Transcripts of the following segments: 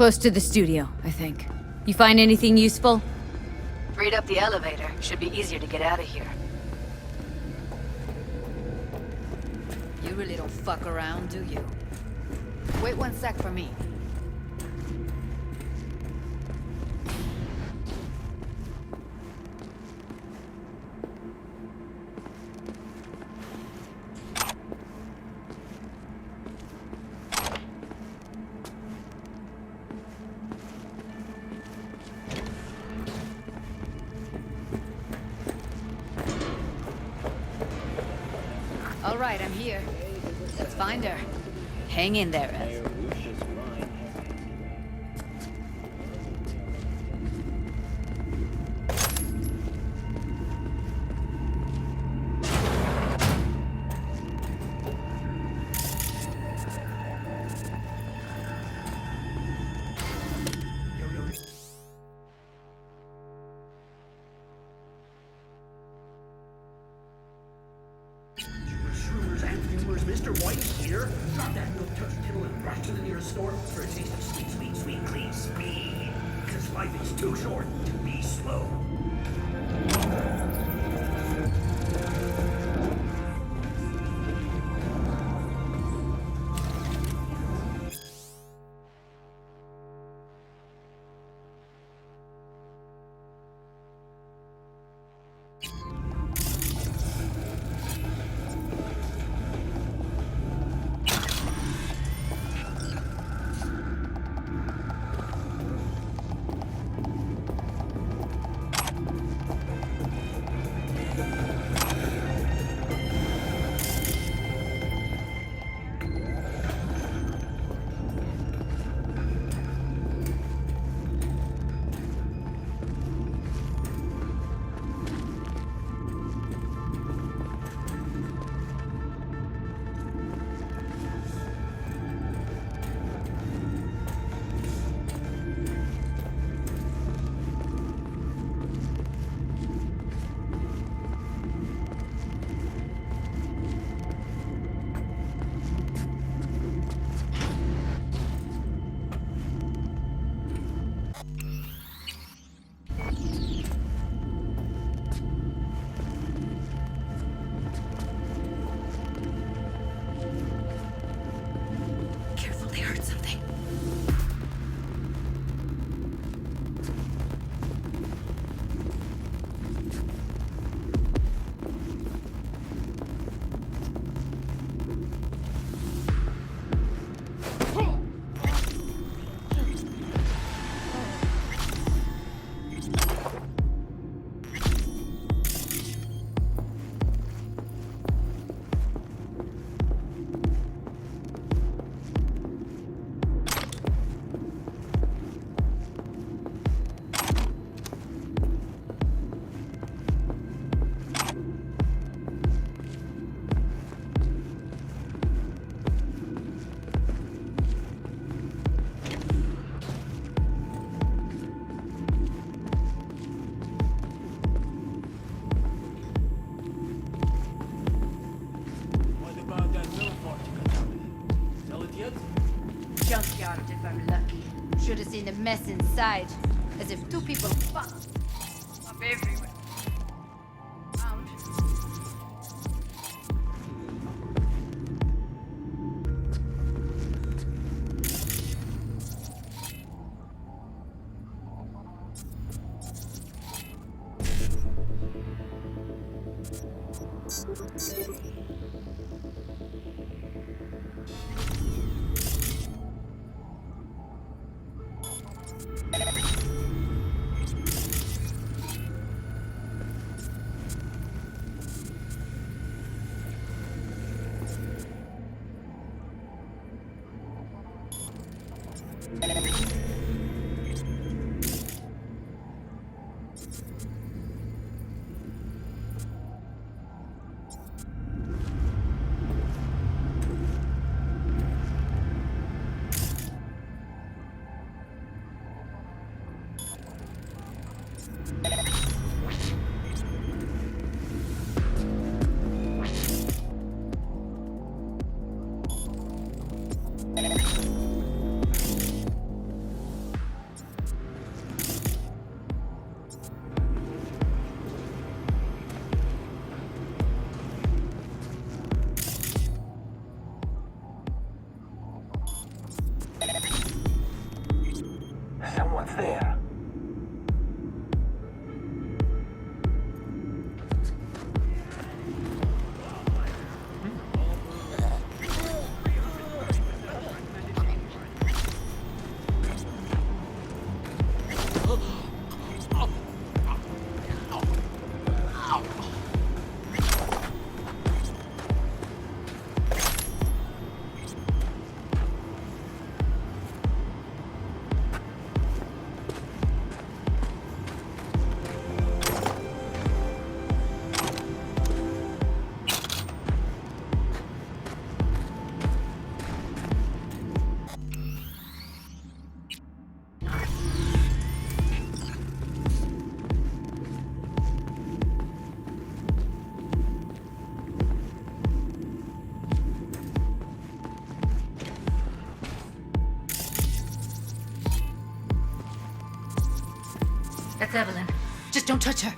Close to the studio, I think. You find anything useful? Read up the elevator. Should be easier to get out of here. You really don't fuck around, do you? Wait 1 sec for me. All right, I'm here. Let's find her. Hang in there, Ev. Mr. White here. Drop that milk-toast kibble and rush to the nearest store for a taste of sweet, sweet, sweet, clean speed. Because life is too short to be slow. Junkyard if I'm lucky. Should have seen the mess inside. As if two people fucked up everywhere. Found. That's Evelyn. Just don't touch her.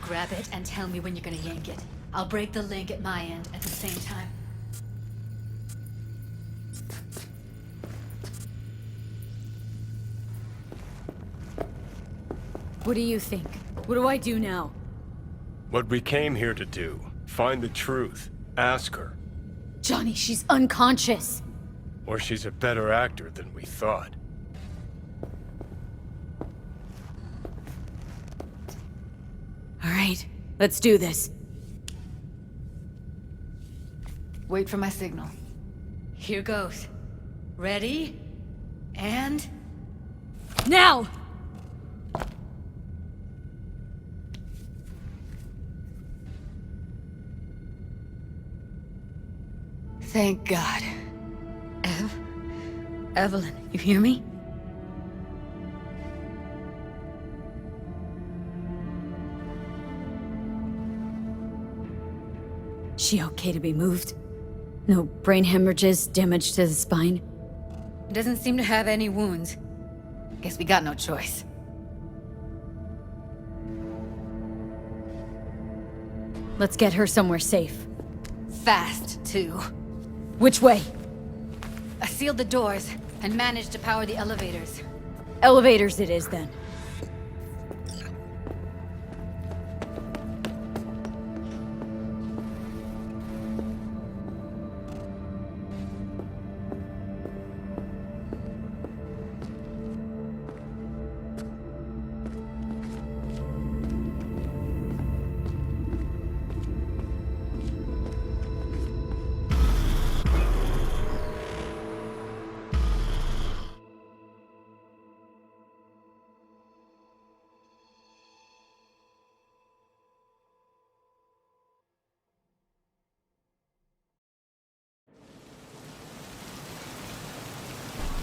Grab it and tell me when you're gonna yank it. I'll break the link at my end at the same time. What do you think? What do I do now? What we came here to do. Find the truth. Ask her. Johnny, she's unconscious. Or she's a better actor than we thought. All right, let's do this. Wait for my signal. Here goes. Ready? And... Now! Thank God. Evelyn, you hear me? She okay to be moved? No brain hemorrhages, damage to the spine? Doesn't seem to have any wounds. Guess we got no choice. Let's get her somewhere safe. Fast, too. Which way? I sealed the doors and managed to power the elevators. Elevators it is, then.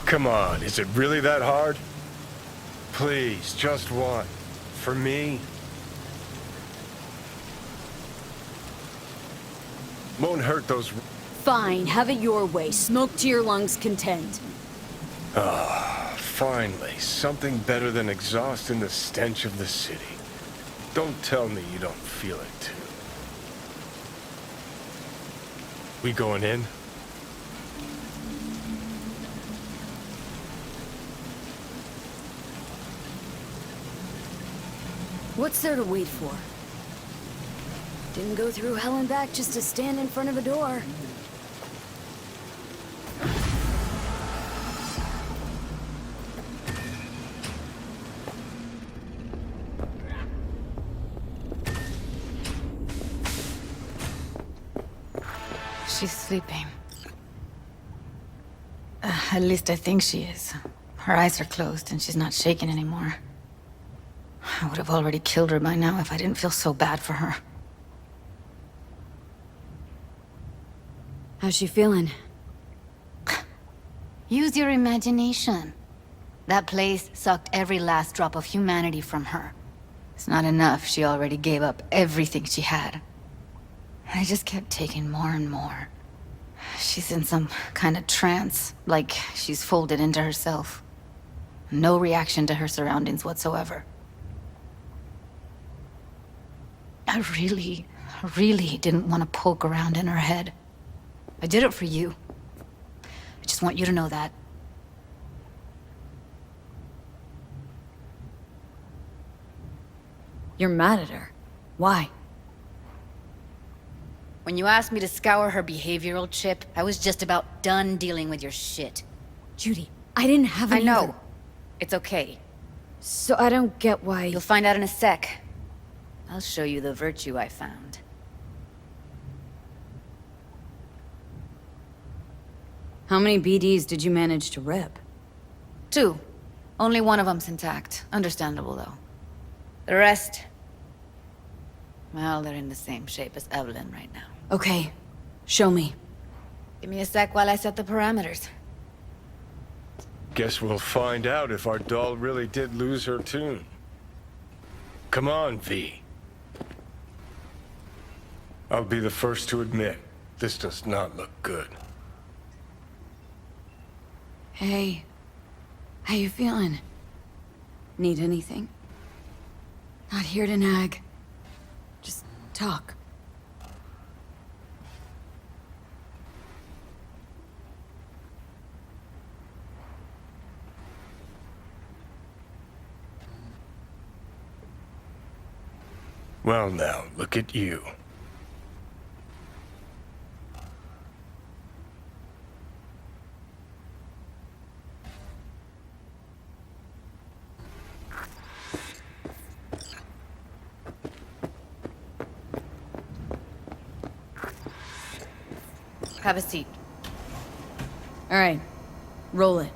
Come on, is it really that hard? Please, just one. For me? Won't hurt those... Fine, have it your way. Smoke to your lungs' content. Finally, something better than exhaust in the stench of the city. Don't tell me you don't feel it, too. We going in? What's there to wait for? Didn't go through hell and back just to stand in front of a door. She's sleeping. At least I think she is. Her eyes are closed and she's not shaking anymore. I would have already killed her by now if I didn't feel so bad for her. How's she feeling? Use your imagination. That place sucked every last drop of humanity from her. It's not enough, she already gave up everything she had. I just kept taking more and more. She's in some kind of trance, like she's folded into herself. No reaction to her surroundings whatsoever. I really didn't want to poke around in her head. I did it for you. I just want you to know that. You're mad at her. Why? When you asked me to scour her behavioral chip, I was just about done dealing with your shit. Judy, I didn't have I any know. other- It's okay. So I don't get why... You'll find out in a sec. I'll show you the virtue I found. How many BDs did you manage to rip? 2. Only one of them's intact. Understandable, though. The rest... well, they're in the same shape as Evelyn right now. Okay, show me. Give me a sec while I set the parameters. Guess we'll find out if our doll really did lose her tune. Come on, V. I'll be the first to admit, this does not look good. Hey, how you feeling? Need anything? Not here to nag. Just talk. Well now, look at you. Have a seat. All right, roll it.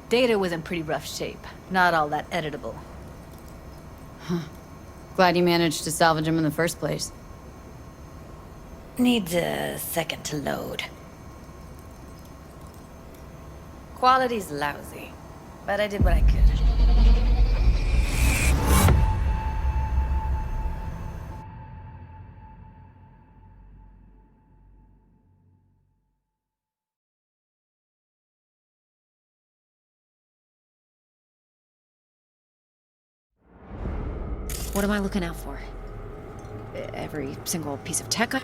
Data was in pretty rough shape. Not all that editable. Glad you managed to salvage him in the first place. Needs a second to load. Quality's lousy, but I did what I could. What am I looking out for? Every single piece of tech I...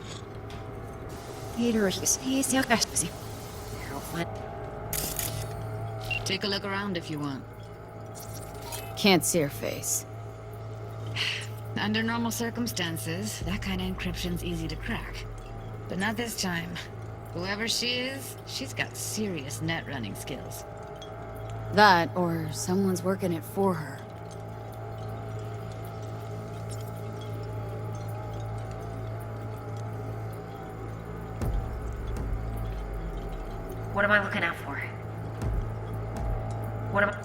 Take a look around if you want. Can't see her face. Under normal circumstances, that kind of encryption's easy to crack. But not this time. Whoever she is, she's got serious net running skills. That, or someone's working it for her. What am I looking out for? What am I...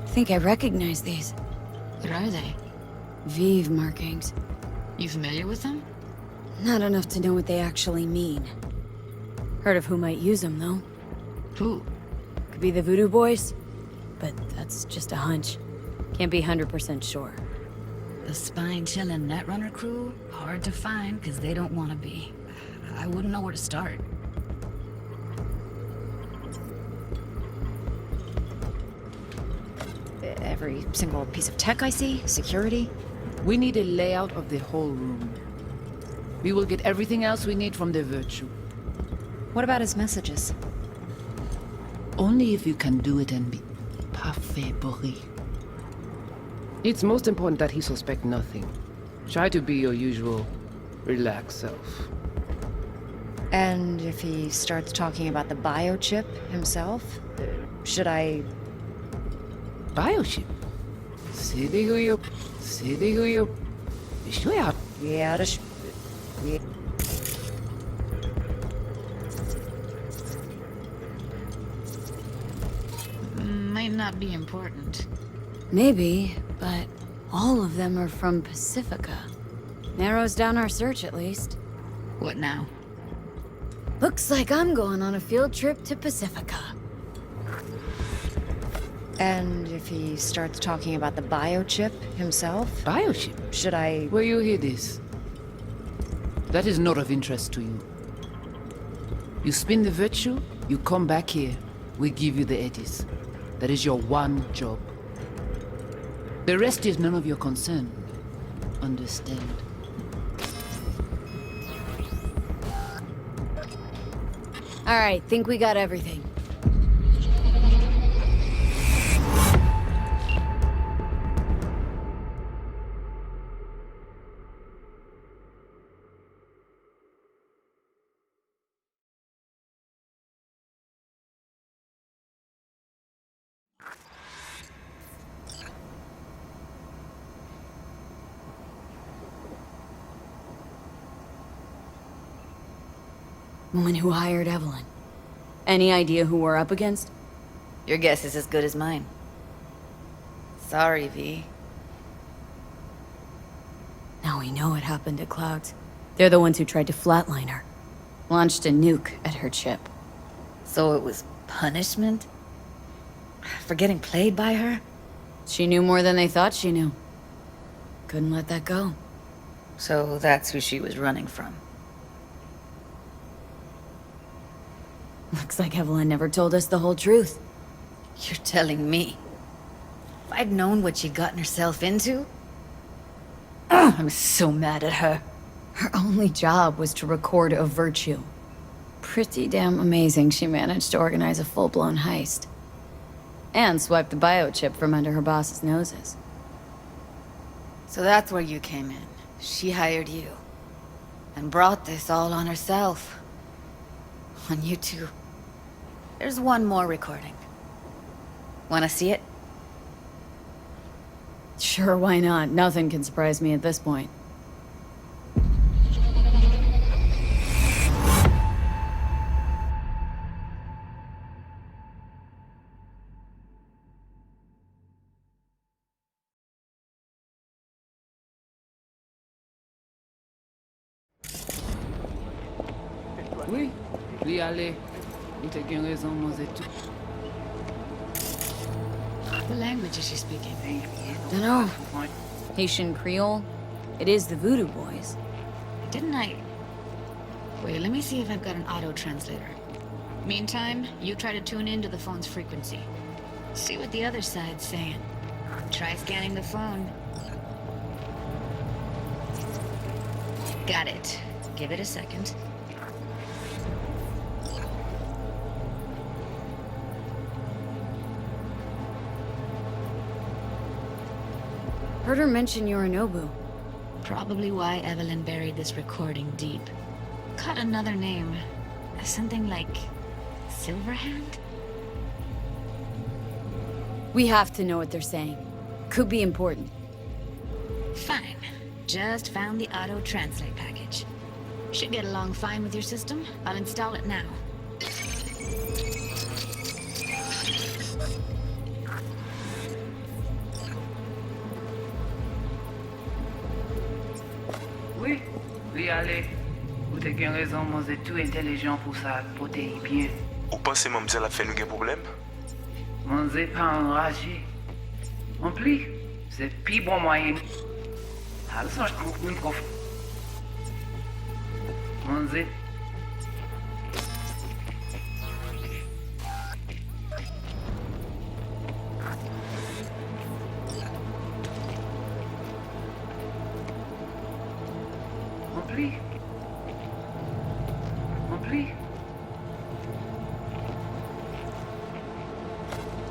I think I recognize these. What are they? Vive markings. You familiar with them? Not enough to know what they actually mean. Heard of who might use them, though. Who? Could be the Voodoo Boys, but that's just a hunch. Can't be 100% sure. The spine-chilling Netrunner crew? Hard to find, because they don't want to be. I wouldn't know where to start. Every single piece of tech I see? Security? We need a layout of the whole room. We will get everything else we need from the Virtue. What about his messages? Only if you can do it and be parfait bourré. It's most important that he suspect nothing. Try to be your usual, relaxed self. And if he starts talking about the biochip himself, should I... Biochip. CD who you... Sure. Yeah, yeah. Might not be important. Maybe, but all of them are from Pacifica. Narrows down our search, at least. What now? Looks like I'm going on a field trip to Pacifica. And if he starts talking about the biochip himself, Biochip? should I... Where you hear this? That is not of interest to you. You spin the Virtue, you come back here. We give you the eddies. That is your one job. The rest is none of your concern. Understand? All right, think we got everything. Woman who hired Evelyn. Any idea who we're up against? Your guess is as good as mine. Sorry, V. Now we know what happened to Clouds. They're the ones who tried to flatline her. Launched a nuke at her ship. So it was punishment? For getting played by her? She knew more than they thought she knew. Couldn't let that go. So that's who she was running from. Looks like Evelyn never told us the whole truth. You're telling me? If I'd known what she'd gotten herself into? Ugh, I'm so mad at her. Her only job was to record a virtue. Pretty damn amazing she managed to organize a full-blown heist. And swipe the biochip from under her boss's noses. So that's where you came in. She hired you. And brought this all on herself. On you two. There's one more recording. Wanna see it? Sure, why not? Nothing can surprise me at this point. Oui, oui, allez. Ou te gen raison, mon tout. What language is she speaking? Dunno. Haitian Creole? It is the Voodoo Boys. Didn't I? Wait, let me see if I've got an auto-translator. Meantime, you try to tune into the phone's frequency. See what the other side's saying. Try scanning the phone. Got it. Give it a second. Heard her mention Yorinobu. Probably why Evelyn buried this recording deep. Caught another name. Something like... Silverhand? We have to know what they're saying. Could be important. Fine. Just found the auto-translate package. Should get along fine with your system. I'll install it now. Oui, oui, allez. Ou te gen raison, mon tout intelligent pour ça, pour te y bien. Ou pensez mademoiselle a fait nous gen problème? Mon pas enragé. En plus, c'est pis bon moyen. Alors, je trouve une prof. Mon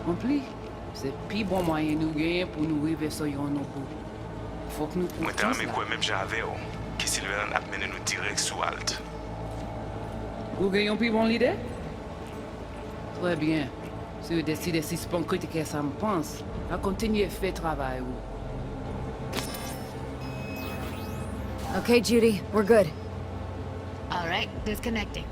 Rempli. C'est pis bon moyen nous gagner pour nous arriver sur yon nous. Faut que nous Moi t'as aimé quoi même j'avais qui Sylvain a mené nous direct sous Alt. Vous gagnez pis bon l'idée? Très bien. Si vous décidez si c'est pas critiquer ça me pense, à continuer à faire travail. Okay, Judy, we're good. All right, disconnecting.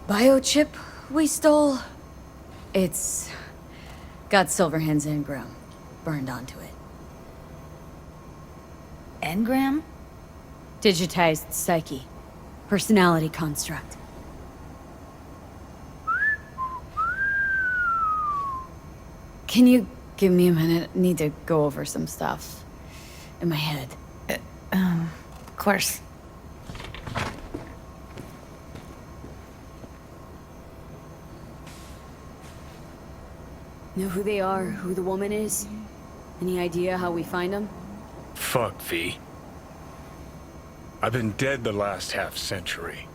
Biochip we stole? It's got Silverhand's engram burned onto it. Engram? Digitized psyche. Personality construct. Can you give me a minute? I need to go over some stuff in my head. Of course. Know who they are, who the woman is? Any idea how we find them? Fuck, V. I've been dead the last half-century.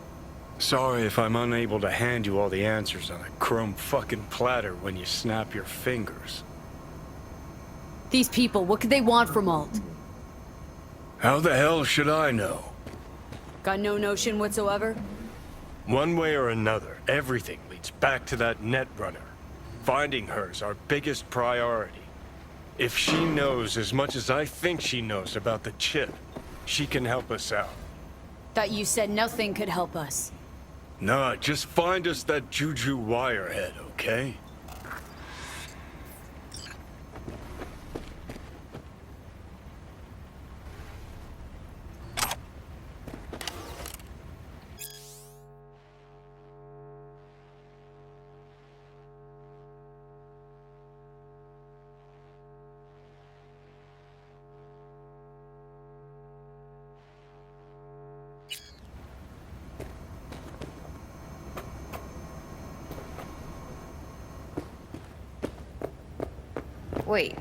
Sorry if I'm unable to hand you all the answers on a chrome fucking platter when you snap your fingers. These people, what could they want from Alt? How the hell should I know? Got no notion whatsoever? One way or another, everything leads back to that netrunner. Finding her's our biggest priority. If she knows as much as I think she knows about the chip, she can help us out. Thought you said nothing could help us. Nah, just find us that Juju wirehead, okay? Wait,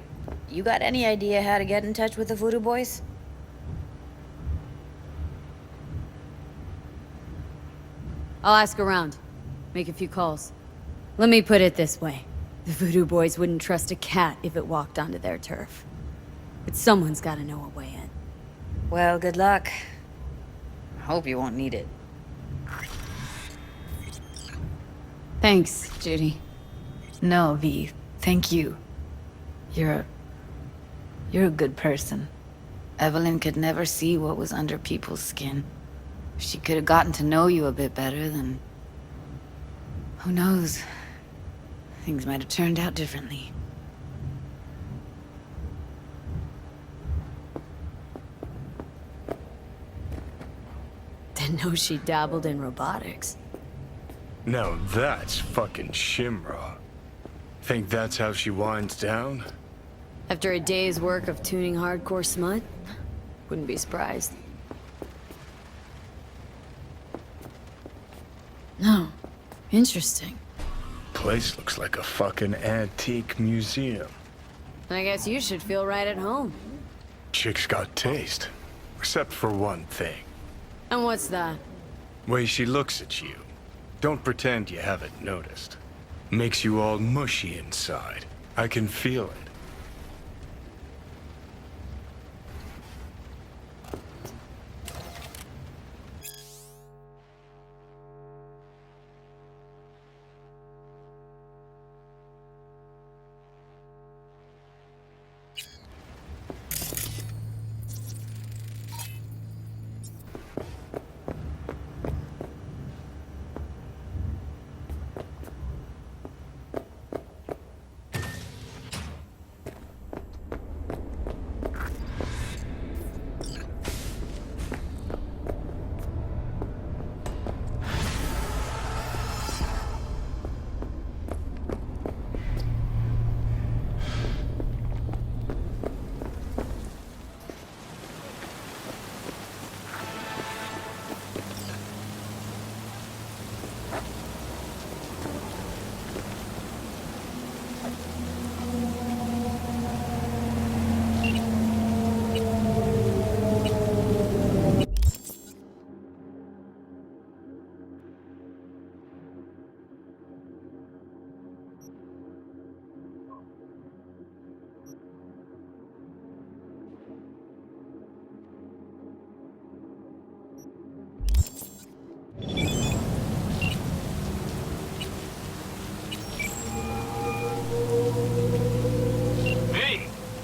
you got any idea how to get in touch with the Voodoo Boys? I'll ask around. Make a few calls. Let me put it this way. The Voodoo Boys wouldn't trust a cat if it walked onto their turf. But someone's gotta know a way in. Well, good luck. Hope you won't need it. Thanks, Judy. No, V. Thank you. You're a good person. Evelyn could never see what was under people's skin. If she could have gotten to know you a bit better, then... who knows? Things might have turned out differently. Didn't know she dabbled in robotics. Now that's fucking Shimra. Think that's how she winds down? After a day's work of tuning hardcore smut? Wouldn't be surprised. No. Interesting. Place looks like a fucking antique museum. I guess you should feel right at home. Chick's got taste. Except for one thing. And what's that? Way she looks at you. Don't pretend you haven't noticed. Makes you all mushy inside. I can feel it.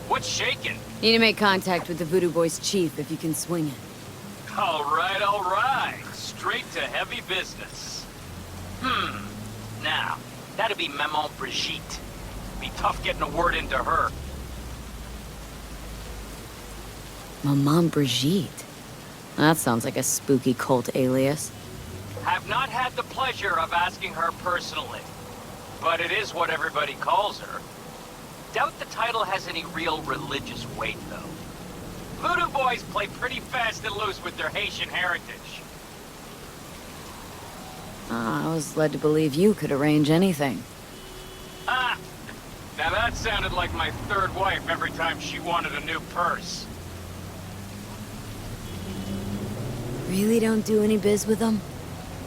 What's shaking? Need to make contact with the Voodoo Boys chief if you can swing it. All right. Straight to heavy business. Now, that'd be Maman Brigitte. Be tough getting a word into her. Maman Brigitte? That sounds like a spooky cult alias. Have not had the pleasure of asking her personally. But it is what everybody calls her. Doubt the title has any real religious weight, though. Voodoo Boys play pretty fast and loose with their Haitian heritage. I was led to believe you could arrange anything. Now that sounded like my third wife every time she wanted a new purse. Really don't do any biz with them?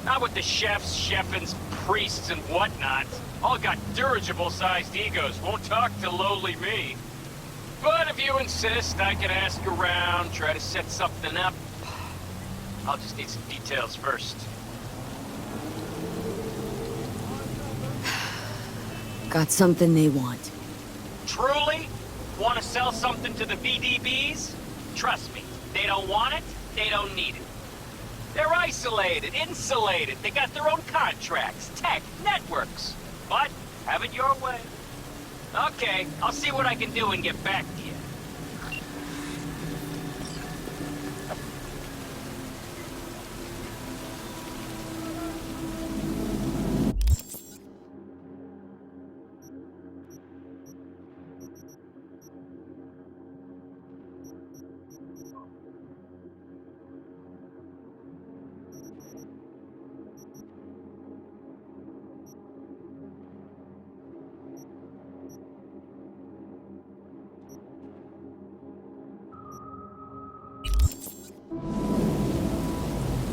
Not with the chefs, chefins, priests, and whatnot. All got dirigible-sized egos, won't talk to lowly me. But if you insist, I can ask around, try to set something up. I'll just need some details first. Got something they want. Truly? Want to sell something to the VDBs? Trust me, they don't want it, they don't need it. They're isolated, insulated, they got their own contracts, tech, networks. But, have it your way. Okay, I'll see what I can do and get back to you.